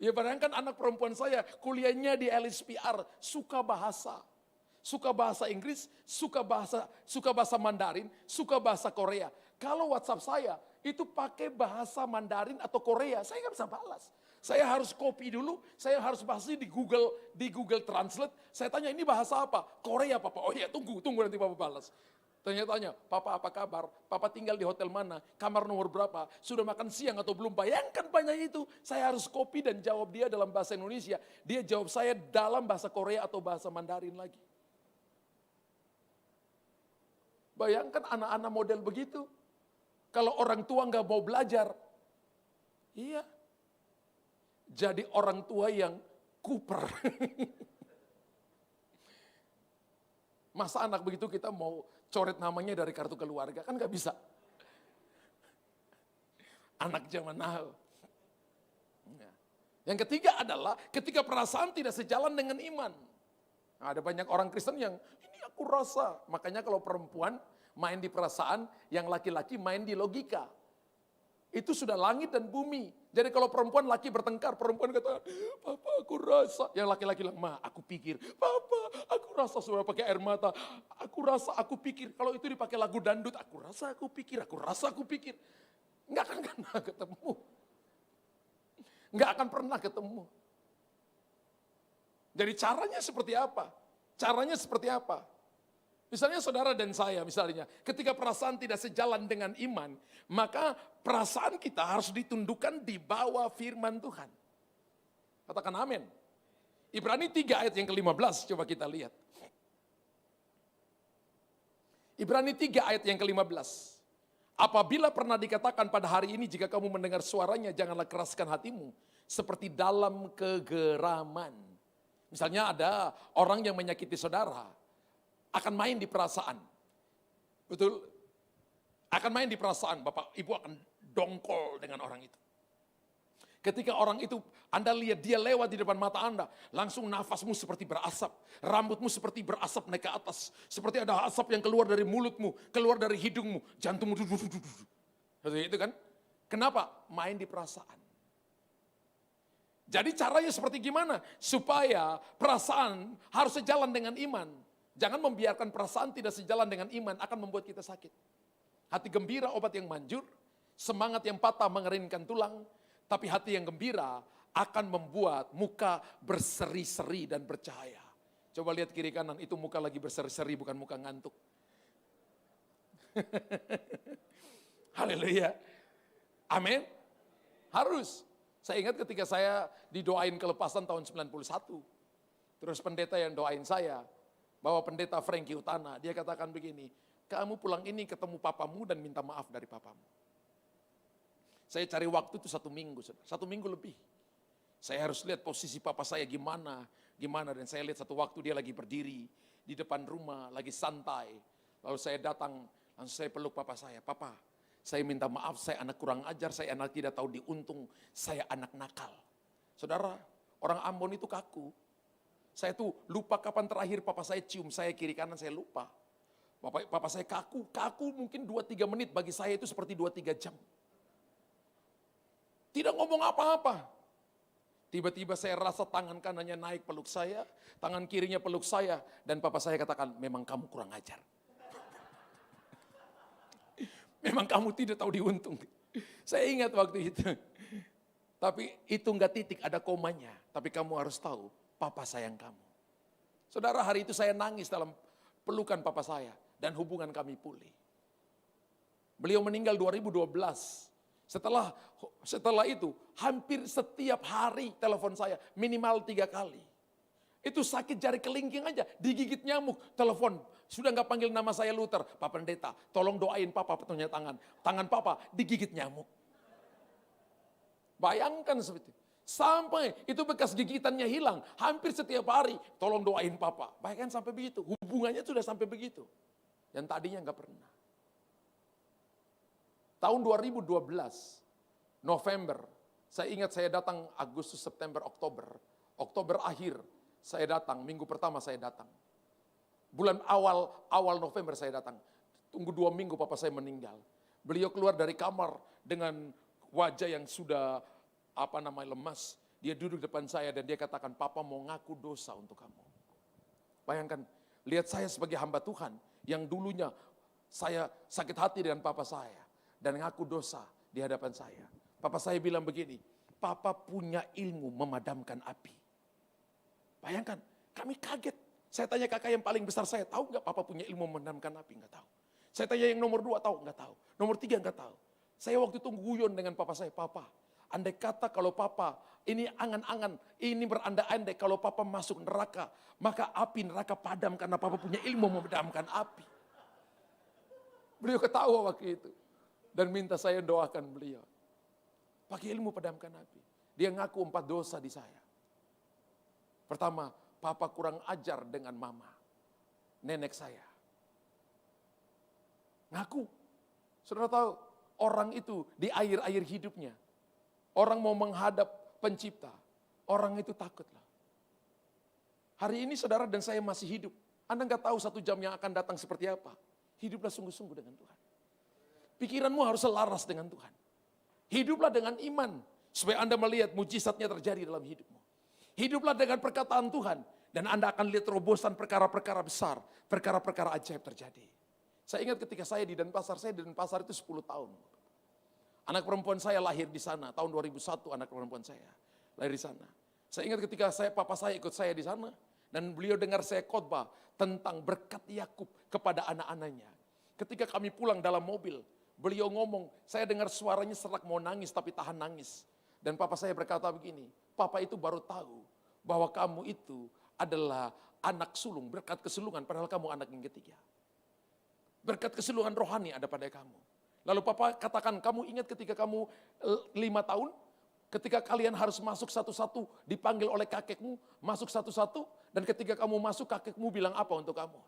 Ya bayangkan anak perempuan saya kuliahnya di LSPR, suka bahasa. Suka bahasa Inggris, suka bahasa Mandarin, suka bahasa Korea. Kalau WhatsApp saya itu pakai bahasa Mandarin atau Korea, saya nggak bisa balas. Saya harus copy dulu, saya harus bahas di Google Translate. Saya tanya ini bahasa apa? Korea Papa. Oh iya tunggu nanti Papa balas. Tanya, Papa apa kabar? Papa tinggal di hotel mana? Kamar nomor berapa? Sudah makan siang atau belum? Bayangkan banyak itu. Saya harus copy dan jawab dia dalam bahasa Indonesia. Dia jawab saya dalam bahasa Korea atau bahasa Mandarin lagi. Bayangkan anak-anak model begitu. Kalau orang tua nggak mau belajar. Iya. Jadi orang tua yang kuper. Masa anak begitu kita mau coret namanya dari kartu keluarga? Kan nggak bisa. Anak zaman now. Yang ketiga adalah ketika perasaan tidak sejalan dengan iman. Nah, ada banyak orang Kristen yang ini aku rasa. Makanya kalau perempuan main di perasaan, yang laki-laki main di logika. Itu sudah langit dan bumi. Jadi kalau perempuan laki bertengkar, perempuan kata, Papa aku rasa. Yang laki-laki bilang, Ma aku pikir. Papa aku rasa, sudah pakai air mata. Aku rasa, aku pikir. Kalau itu dipakai lagu dandut, aku rasa, aku pikir. Aku rasa, aku pikir. Nggak akan pernah ketemu. Nggak akan pernah ketemu. Jadi caranya seperti apa? Caranya seperti apa? Misalnya saudara dan saya misalnya, ketika perasaan tidak sejalan dengan iman, maka perasaan kita harus ditundukkan di bawah firman Tuhan. Katakan amin. Ibrani 3 ayat yang ke-15, coba kita lihat. Ibrani 3 ayat yang ke-15. Apabila pernah dikatakan pada hari ini jika kamu mendengar suaranya janganlah keraskan hatimu seperti dalam kegeraman. Misalnya ada orang yang menyakiti saudara, akan main di perasaan. Betul? Akan main di perasaan, Bapak Ibu akan dongkol dengan orang itu. Ketika orang itu, Anda lihat dia lewat di depan mata Anda, langsung nafasmu seperti berasap, rambutmu seperti berasap naik ke atas, seperti ada asap yang keluar dari mulutmu, keluar dari hidungmu, jantungmu itu kan? Kenapa? Main di perasaan. Jadi caranya seperti gimana? Supaya perasaan harus sejalan dengan iman. Jangan membiarkan perasaan tidak sejalan dengan iman akan membuat kita sakit. Hati gembira obat yang manjur, semangat yang patah mengeringkan tulang, tapi hati yang gembira akan membuat muka berseri-seri dan bercahaya. Coba lihat kiri kanan, itu muka lagi berseri-seri bukan muka ngantuk. Haleluya. Amin. Harus. Saya ingat ketika saya didoain kelepasan tahun 91. Terus pendeta yang doain saya, bahwa pendeta Frankie Utana, dia katakan begini, kamu pulang ini ketemu papamu dan minta maaf dari papamu. Saya cari waktu itu 1 minggu, 1 minggu lebih. Saya harus lihat posisi papa saya gimana, dan saya lihat satu waktu dia lagi berdiri di depan rumah, lagi santai. Lalu saya datang, langsung saya peluk papa saya, Papa, saya minta maaf, saya anak kurang ajar, saya anak tidak tahu diuntung, saya anak nakal. Saudara, orang Ambon itu kaku. Saya tuh lupa kapan terakhir papa saya cium saya kiri kanan, saya lupa. Papa saya kaku mungkin 2-3 menit, bagi saya itu seperti 2-3 jam. Tidak ngomong apa-apa. Tiba-tiba saya rasa tangan kanannya naik peluk saya, tangan kirinya peluk saya, dan papa saya katakan, memang kamu kurang ajar. Memang kamu tidak tahu diuntung. Saya ingat waktu itu. Tapi itu enggak titik, ada komanya. Tapi kamu harus tahu, papa sayang kamu. Saudara, hari itu saya nangis dalam pelukan papa saya. Dan hubungan kami pulih. Beliau meninggal 2012. Setelah itu, hampir setiap hari telepon saya, minimal 3 kali. Itu sakit jari kelingking aja, digigit nyamuk, telepon. Sudah nggak panggil nama saya Luther, Pak Pendeta, tolong doain papa petunjuk tangan. Tangan papa digigit nyamuk. Bayangkan seperti itu. Sampai itu bekas gigitannya hilang, hampir setiap hari, tolong doain papa. Bayangkan sampai begitu, hubungannya sudah sampai begitu. Yang tadinya nggak pernah. Tahun 2012, November, saya ingat saya datang Agustus, September, Oktober. Oktober akhir saya datang, minggu pertama saya datang. Bulan awal November saya datang. Tunggu 2 minggu papa saya meninggal. Beliau keluar dari kamar dengan wajah yang sudah lemas. Dia duduk depan saya dan dia katakan, papa mau ngaku dosa untuk kamu. Bayangkan, lihat saya sebagai hamba Tuhan yang dulunya saya sakit hati dengan papa saya dan ngaku dosa di hadapan saya. Papa saya bilang begini, papa punya ilmu memadamkan api. Bayangkan, kami kaget. Saya tanya kakak yang paling besar saya, tahu nggak papa punya ilmu memadamkan api? Nggak tahu. Saya tanya yang nomor 2, tahu? Nggak tahu. Nomor 3, nggak tahu. Saya waktu itu guyon dengan papa saya, papa, andai kata kalau papa, ini angan-angan, ini berandai-andai kalau papa masuk neraka, maka api neraka padam karena papa punya ilmu memadamkan api. Beliau ketawa waktu itu dan minta saya doakan beliau. Pakai ilmu padamkan api. Dia ngaku 4 dosa di saya. Pertama, papa kurang ajar dengan mama, nenek saya. Ngaku. Saudara tahu, orang itu di akhir-akhir hidupnya, orang mau menghadap pencipta, orang itu takutlah. Hari ini saudara dan saya masih hidup. Anda nggak tahu 1 jam yang akan datang seperti apa. Hiduplah sungguh-sungguh dengan Tuhan. Pikiranmu harus selaras dengan Tuhan. Hiduplah dengan iman, supaya Anda melihat mujizatnya terjadi dalam hidupmu. Hiduplah dengan perkataan Tuhan, dan Anda akan lihat terobosan perkara-perkara besar, perkara-perkara ajaib terjadi. Saya ingat ketika saya di Denpasar itu 10 tahun. Anak perempuan saya lahir di sana, tahun 2001 anak perempuan saya lahir di sana. Saya ingat ketika papa saya ikut saya di sana, dan beliau dengar saya khotbah tentang berkat Yakub kepada anak-anaknya. Ketika kami pulang dalam mobil, beliau ngomong, saya dengar suaranya serak mau nangis tapi tahan nangis. Dan papa saya berkata begini, papa itu baru tahu bahwa kamu itu adalah anak sulung, berkat kesulungan, padahal kamu anak yang ketiga. Berkat kesulungan rohani ada pada kamu. Lalu papa katakan, kamu ingat ketika kamu 5 tahun, ketika kalian harus masuk satu-satu, dipanggil oleh kakekmu, masuk satu-satu, dan ketika kamu masuk, kakekmu bilang apa untuk kamu?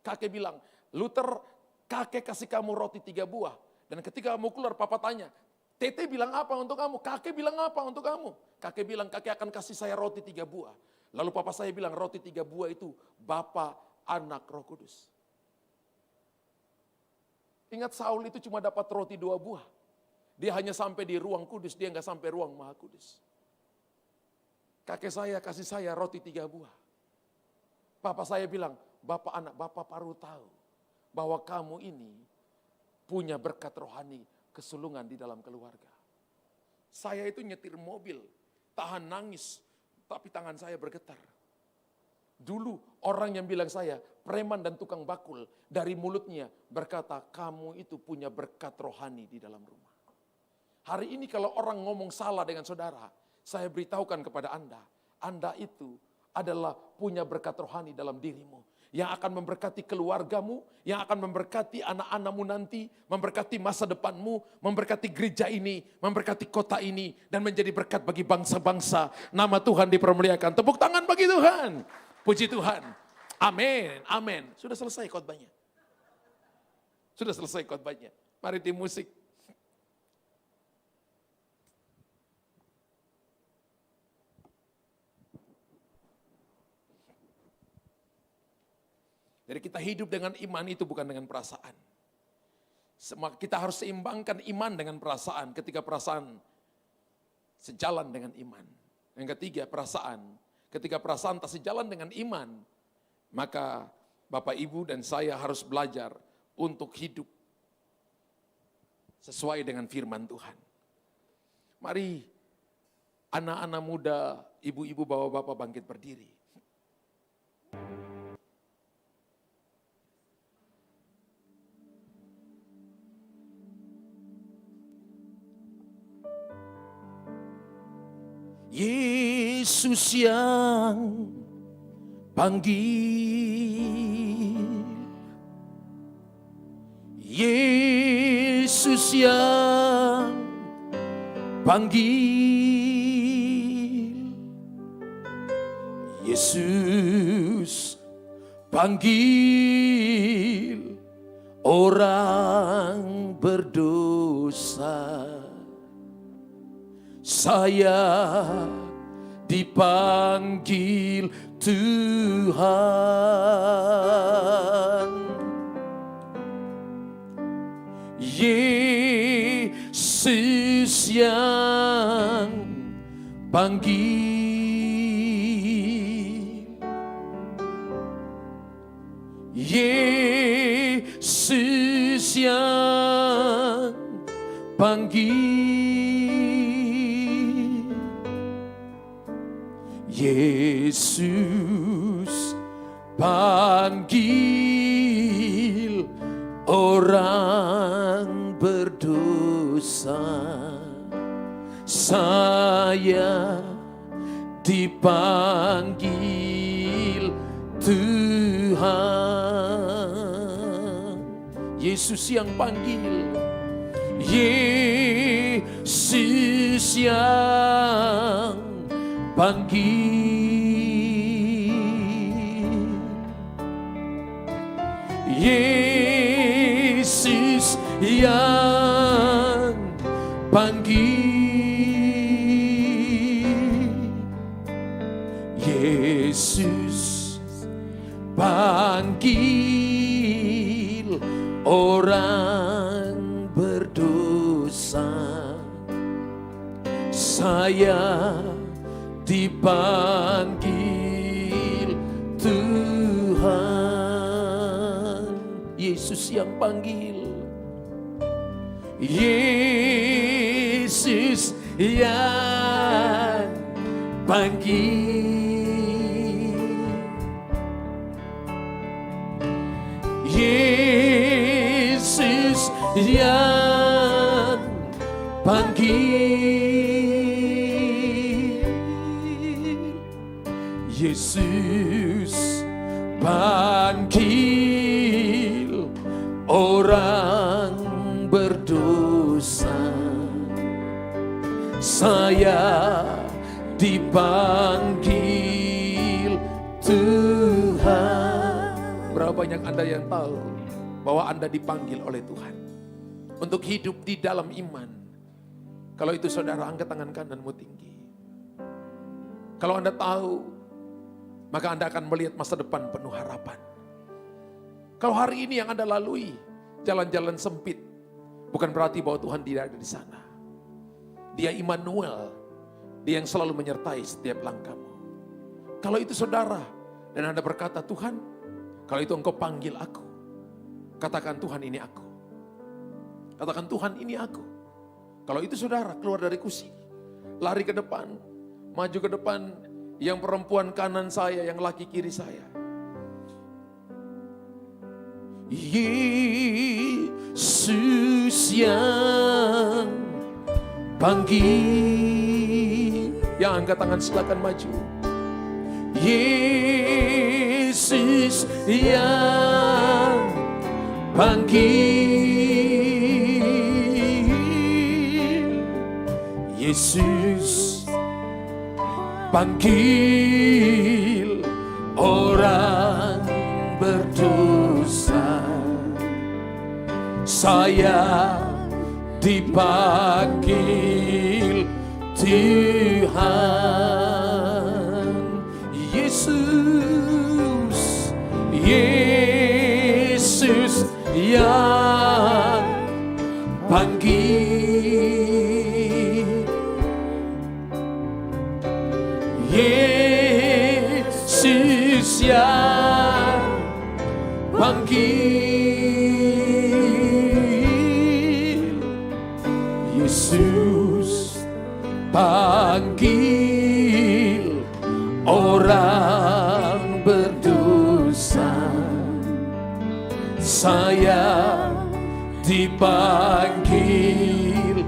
Kakek bilang, Luther, kakek kasih kamu roti 3 buah. Dan ketika kamu keluar, papa tanya, Tete bilang apa untuk kamu? Kakek bilang apa untuk kamu? Kakek bilang, kakek akan kasih saya roti 3 buah. Lalu papa saya bilang, roti 3 buah itu Bapa, Anak, Roh Kudus. Ingat Saul itu cuma dapat roti 2 buah. Dia hanya sampai di ruang kudus, dia nggak sampai ruang maha kudus. Kakek saya kasih saya roti 3 buah. Papa saya bilang, Bapak anak, Bapak baru tahu bahwa kamu ini punya berkat rohani, kesulungan di dalam keluarga. Saya itu nyetir mobil, tahan nangis, tapi tangan saya bergetar. Dulu orang yang bilang saya preman dan tukang bakul, dari mulutnya berkata, kamu itu punya berkat rohani di dalam rumah. Hari ini kalau orang ngomong salah dengan saudara, saya beritahukan kepada Anda itu adalah punya berkat rohani dalam dirimu. Yang akan memberkati keluargamu, yang akan memberkati anak-anakmu nanti, memberkati masa depanmu, memberkati gereja ini, memberkati kota ini, dan menjadi berkat bagi bangsa-bangsa. Nama Tuhan dipermuliakan. Tepuk tangan bagi Tuhan. Puji Tuhan. Amin, amin. Sudah selesai khotbahnya. Sudah selesai khotbahnya. Mari tim musik. Jadi kita hidup dengan iman itu bukan dengan perasaan. Kita harus seimbangkan iman dengan perasaan ketika perasaan sejalan dengan iman. Yang ketiga, perasaan. Ketika perasaan tak sejalan dengan iman, maka Bapak, Ibu, dan saya harus belajar untuk hidup sesuai dengan firman Tuhan. Mari anak-anak muda, ibu-ibu, bapak-bapak bangkit berdiri. Yesus yang panggil, Yesus yang panggil, Yesus panggil orang berdosa. Saya dipanggil Tuhan. Yesus yang panggil. Yesus yang panggil. Yesus panggil orang berdosa. Saya dipanggil Tuhan. Yesus yang panggil. Yesus yang panggil. Yesus yang panggil. Yesus panggil orang berdosa. Saya dipanggil Tuhan. Yesus yang panggil. Yesus yang panggil. Yesus yang panggil. Yesus panggil orang berdosa. Saya dipanggil Tuhan. Berapa banyak Anda yang tahu bahwa Anda dipanggil oleh Tuhan untuk hidup di dalam iman? Kalau itu saudara, angkat tangan kananmu tinggi. Kalau Anda tahu, maka Anda akan melihat masa depan penuh harapan. Kalau hari ini yang Anda lalui jalan-jalan sempit, bukan berarti bahwa Tuhan tidak ada di sana. Dia Immanuel, Dia yang selalu menyertai setiap langkahmu. Kalau itu saudara, dan Anda berkata, Tuhan, kalau itu Engkau panggil aku, katakan Tuhan ini aku. Katakan Tuhan ini aku. Kalau itu saudara, keluar dari kursi, lari ke depan, maju ke depan, yang perempuan kanan saya, yang laki kiri saya. Yesus yang panggil. Yang angkat tangan silakan maju. Yesus yang panggil. Yesus panggil orang berdosa. Saya dipanggil Tuhan. Yesus, Yesus yang panggil. Yesus yang panggil. Yesus panggil orang berdosa. Saya dipanggil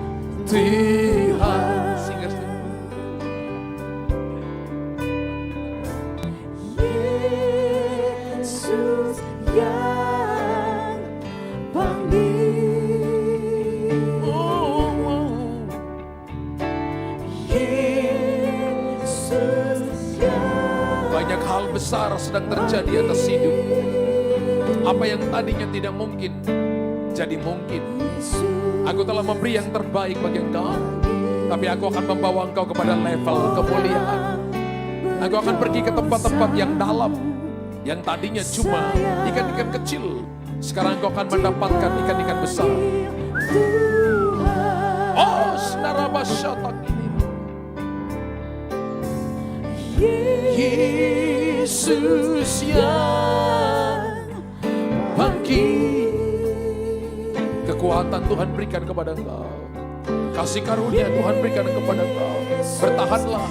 Tuhan. Yesus yang panggil. Yesus yang. Banyak hal besar sedang terjadi atas hidup. Apa yang tadinya tidak mungkin, jadi mungkin. Aku telah memberi yang terbaik bagi engkau, tapi aku akan membawa engkau kepada level kemuliaan. Aku akan pergi ke tempat-tempat yang dalam, yang tadinya cuma ikan-ikan kecil, sekarang engkau akan mendapatkan ikan-ikan besar. Oh, senarabasyatak ini. Yesus yang bangkit. Kekuatan Tuhan berikan kepada engkau. Kasih karunia Tuhan berikan kepada engkau. Bertahanlah.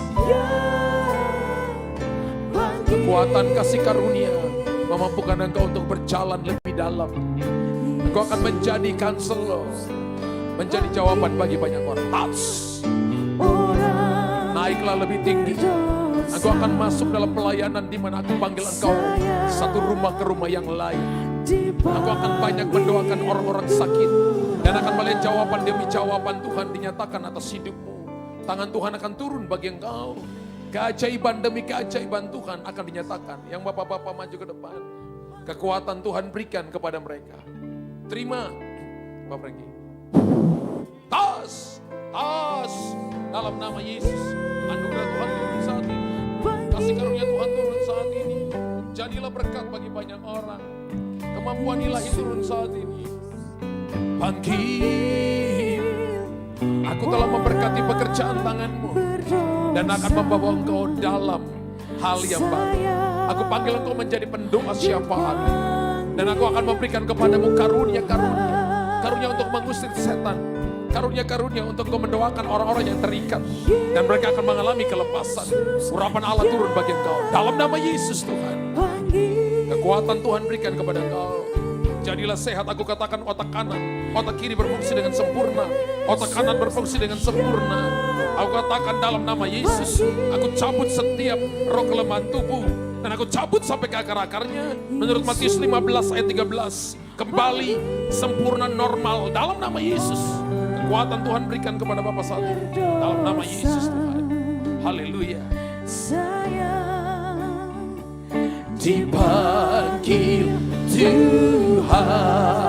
Kekuatan kasih karunia memampukan engkau untuk berjalan lebih dalam. Engkau akan menjadi counselor, menjadi jawaban bagi banyak orang. Touch. Naiklah lebih tinggi. Engkau akan masuk dalam pelayanan di mana aku panggil engkau satu rumah ke rumah yang lain. Aku akan banyak mendoakan orang-orang sakit dan akan melihat jawaban demi jawaban Tuhan dinyatakan atas hidupmu. Tangan Tuhan akan turun bagi engkau. Keajaiban demi keajaiban Tuhan akan dinyatakan. Yang bapak-bapak maju ke depan. Kekuatan Tuhan berikan kepada mereka. Terima, Bapak Franky. Tas, dalam nama Yesus. Anugerah Tuhan turun saat ini. Kasih karunia Tuhan turun saat ini. Jadilah berkat bagi banyak orang. Kemampuan ilahi turun saat ini. Bangkit. Aku telah memberkati pekerjaan tanganmu dan akan membawa engkau dalam hal yang baru. Aku panggil engkau menjadi pendoa syafaat. Dan aku akan memberikan kepadamu karunia-karunia. Karunia untuk mengusir setan. Karunia-karunia untuk engkau mendoakan orang-orang yang terikat. Dan mereka akan mengalami kelepasan. Urapan Allah turun bagi engkau. Dalam nama Yesus Tuhan. Kekuatan Tuhan berikan kepada engkau. Jadilah sehat, aku katakan otak kanan. Otak kiri berfungsi dengan sempurna. Otak kanan berfungsi dengan sempurna. Aku katakan dalam nama Yesus. Aku cabut setiap roh kelemahan tubuh. Dan aku cabut sampai ke akar-akarnya. Menurut Matius 15 ayat 13. Kembali sempurna normal dalam nama Yesus. Kekuatan Tuhan berikan kepada Bapak saat ini. Dalam nama Yesus Tuhan. Haleluya. Dipanggil Tuhan.